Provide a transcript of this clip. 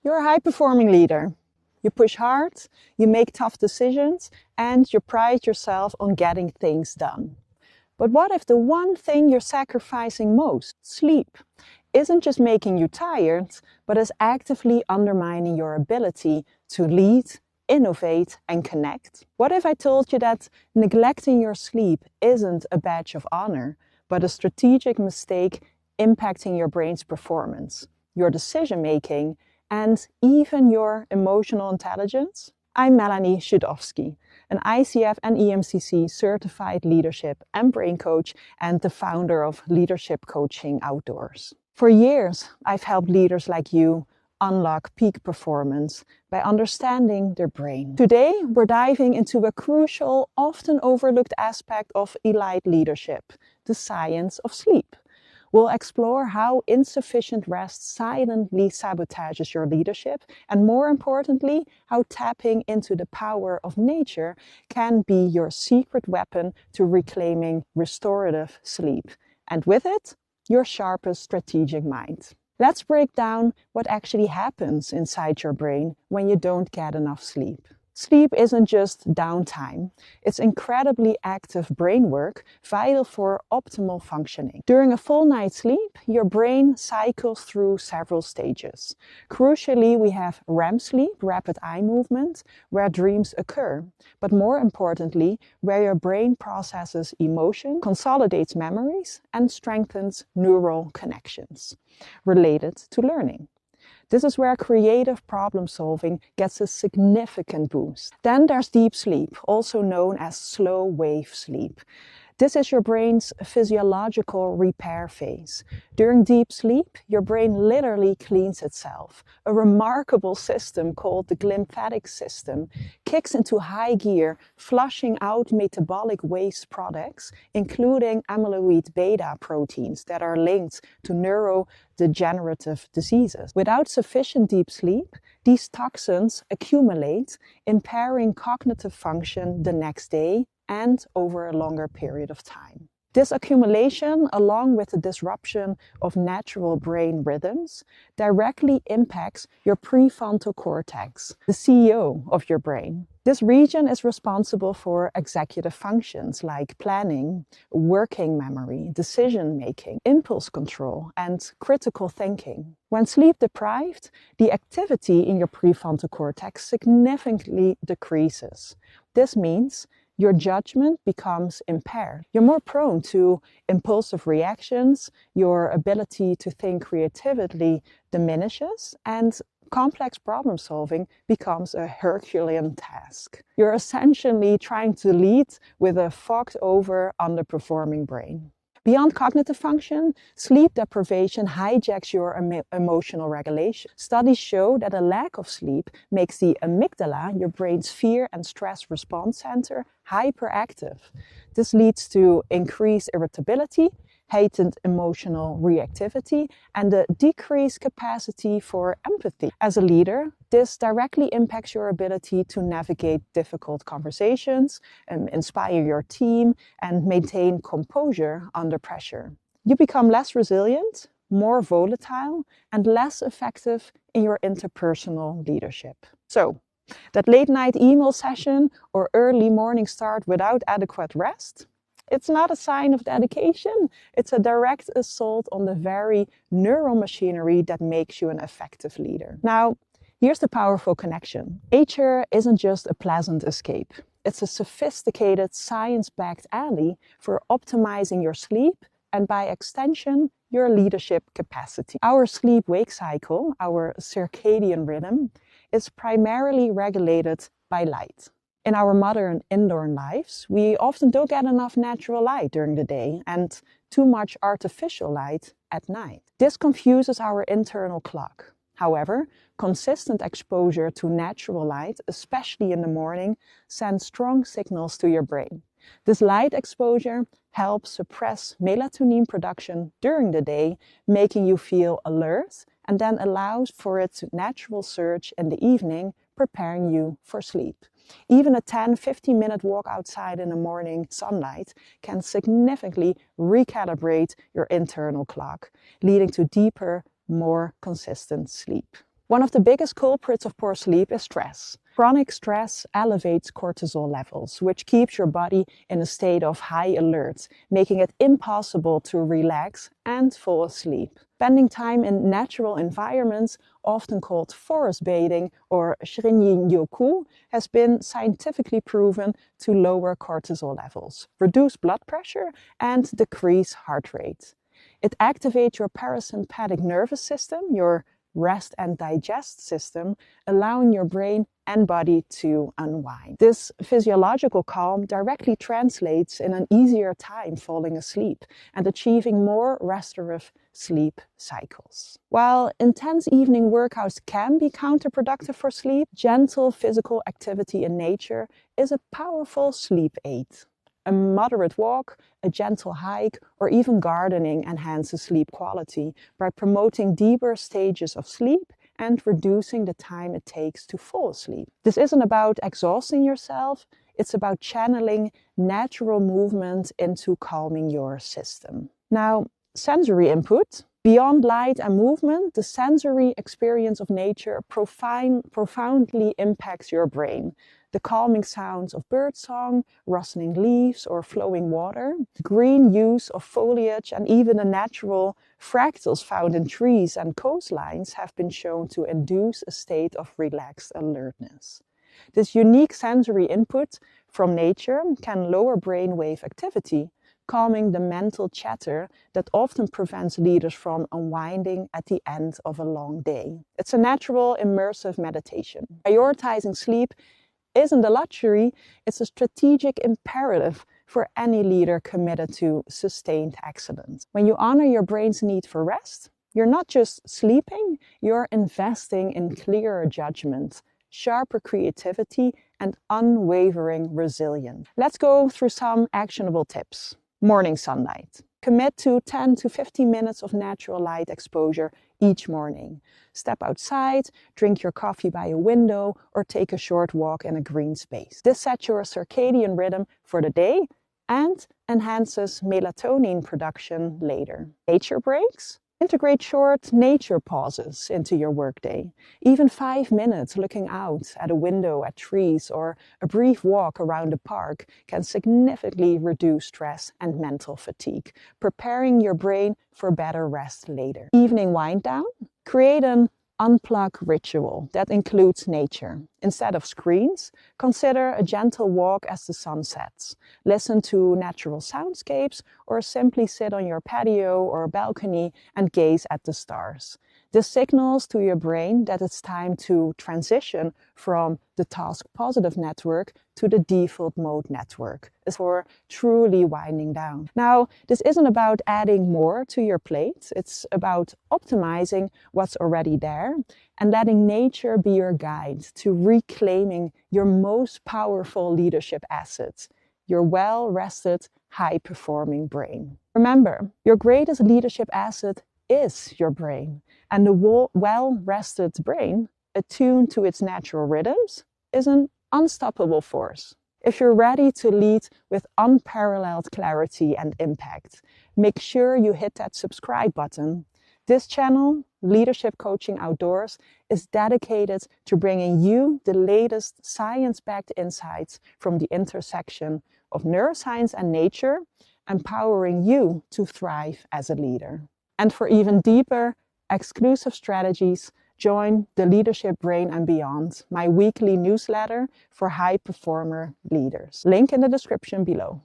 You're a high-performing leader. You push hard, you make tough decisions, and you pride yourself on getting things done. But what if the one thing you're sacrificing most, sleep, isn't just making you tired, but is actively undermining your ability to lead, innovate, and connect? What if I told you that neglecting your sleep isn't a badge of honor, but a strategic mistake impacting your brain's performance, your decision-making, and even your emotional intelligence? I'm Melanie Schudowski, an ICF and EMCC certified leadership and brain coach and the founder of Leadership Coaching Outdoors. For years, I've helped leaders like you unlock peak performance by understanding their brain. Today, we're diving into a crucial, often overlooked aspect of elite leadership, the science of sleep. We'll explore how insufficient rest silently sabotages your leadership, and more importantly, how tapping into the power of nature can be your secret weapon to reclaiming restorative sleep, and with it, your sharpest strategic mind. Let's break down what actually happens inside your brain when you don't get enough sleep. Sleep isn't just downtime, it's incredibly active brain work, vital for optimal functioning. During a full night's sleep, your brain cycles through several stages. Crucially, we have REM sleep, rapid eye movement, where dreams occur, but more importantly, where your brain processes emotion, consolidates memories, and strengthens neural connections related to learning. This is where creative problem solving gets a significant boost. Then there's deep sleep, also known as slow wave sleep. This is your brain's physiological repair phase. During deep sleep, your brain literally cleans itself. A remarkable system called the glymphatic system kicks into high gear, flushing out metabolic waste products, including amyloid beta proteins that are linked to neurodegenerative diseases. Without sufficient deep sleep, these toxins accumulate, impairing cognitive function the next day and over a longer period of time. This accumulation, along with the disruption of natural brain rhythms, directly impacts your prefrontal cortex, the CEO of your brain. This region is responsible for executive functions like planning, working memory, decision-making, impulse control, and critical thinking. When sleep deprived, the activity in your prefrontal cortex significantly decreases. This means your judgment becomes impaired. You're more prone to impulsive reactions, your ability to think creatively diminishes, and complex problem solving becomes a Herculean task. You're essentially trying to lead with a fogged over, underperforming brain. Beyond cognitive function, sleep deprivation hijacks your emotional regulation. Studies show that a lack of sleep makes the amygdala, your brain's fear and stress response center, hyperactive. This leads to increased irritability, heightened emotional reactivity, and a decreased capacity for empathy. As a leader, this directly impacts your ability to navigate difficult conversations, inspire your team, and maintain composure under pressure. You become less resilient, more volatile, and less effective in your interpersonal leadership. So, that late night email session or early morning start without adequate rest? It's not a sign of dedication. It's a direct assault on the very neural machinery that makes you an effective leader. Now, here's the powerful connection. Nature isn't just a pleasant escape. It's a sophisticated, science-backed ally for optimizing your sleep and, by extension, your leadership capacity. Our sleep-wake cycle, our circadian rhythm, is primarily regulated by light. In our modern indoor lives, we often don't get enough natural light during the day and too much artificial light at night. This confuses our internal clock. However, consistent exposure to natural light, especially in the morning, sends strong signals to your brain. This light exposure helps suppress melatonin production during the day, making you feel alert, and then allows for its natural surge in the evening, preparing you for sleep. Even a 10-15 minute walk outside in the morning sunlight can significantly recalibrate your internal clock, leading to deeper, more consistent sleep. One of the biggest culprits of poor sleep is stress. Chronic stress elevates cortisol levels, which keeps your body in a state of high alert, making it impossible to relax and fall asleep. Spending time in natural environments, often called forest bathing or 𝐢𝐬𝐢𝐿, has been scientifically proven to lower cortisol levels, reduce blood pressure, and decrease heart rate. It activates your parasympathetic nervous system, your rest and digest system, allowing your brain and body to unwind. This physiological calm directly translates in an easier time falling asleep and achieving more restorative sleep cycles. While intense evening workouts can be counterproductive for sleep, gentle physical activity in nature is a powerful sleep aid. A moderate walk, a gentle hike, or even gardening enhances sleep quality by promoting deeper stages of sleep and reducing the time it takes to fall asleep. This isn't about exhausting yourself, it's about channeling natural movement into calming your system. Now, sensory input. Beyond light and movement, the sensory experience of nature profoundly impacts your brain. The calming sounds of birdsong, rustling leaves, or flowing water, green hues of foliage, and even the natural fractals found in trees and coastlines have been shown to induce a state of relaxed alertness. This unique sensory input from nature can lower brainwave activity, calming the mental chatter that often prevents leaders from unwinding at the end of a long day. It's a natural, immersive meditation. Prioritizing sleep isn't a luxury, it's a strategic imperative for any leader committed to sustained excellence. When you honor your brain's need for rest, you're not just sleeping, you're investing in clearer judgment, sharper creativity, and unwavering resilience. Let's go through some actionable tips. Morning sunlight. Commit to 10 to 15 minutes of natural light exposure each morning. Step outside, drink your coffee by a window, or take a short walk in a green space. This sets your circadian rhythm for the day and enhances melatonin production later. Nature breaks. Integrate short nature pauses into your workday. Even 5 minutes looking out at a window at trees or a brief walk around the park can significantly reduce stress and mental fatigue, preparing your brain for better rest later. Evening wind down. Create an unplug ritual that includes nature. Instead of screens, consider a gentle walk as the sun sets. Listen to natural soundscapes or simply sit on your patio or balcony and gaze at the stars. This signals to your brain that it's time to transition from the task positive network to the default mode network for truly winding down. Now, this isn't about adding more to your plate. It's about optimizing what's already there and letting nature be your guide to reclaiming your most powerful leadership assets, your well-rested, high-performing brain. Remember, your greatest leadership asset is your brain, and the well-rested brain, attuned to its natural rhythms, is an unstoppable force. If you're ready to lead with unparalleled clarity and impact, make sure you hit that subscribe button. This channel, Leadership Coaching Outdoors, is dedicated to bringing you the latest science-backed insights from the intersection of neuroscience and nature, empowering you to thrive as a leader. And for even deeper, exclusive strategies, join the Leadership Brain and Beyond, my weekly newsletter for high performer leaders. Link in the description below.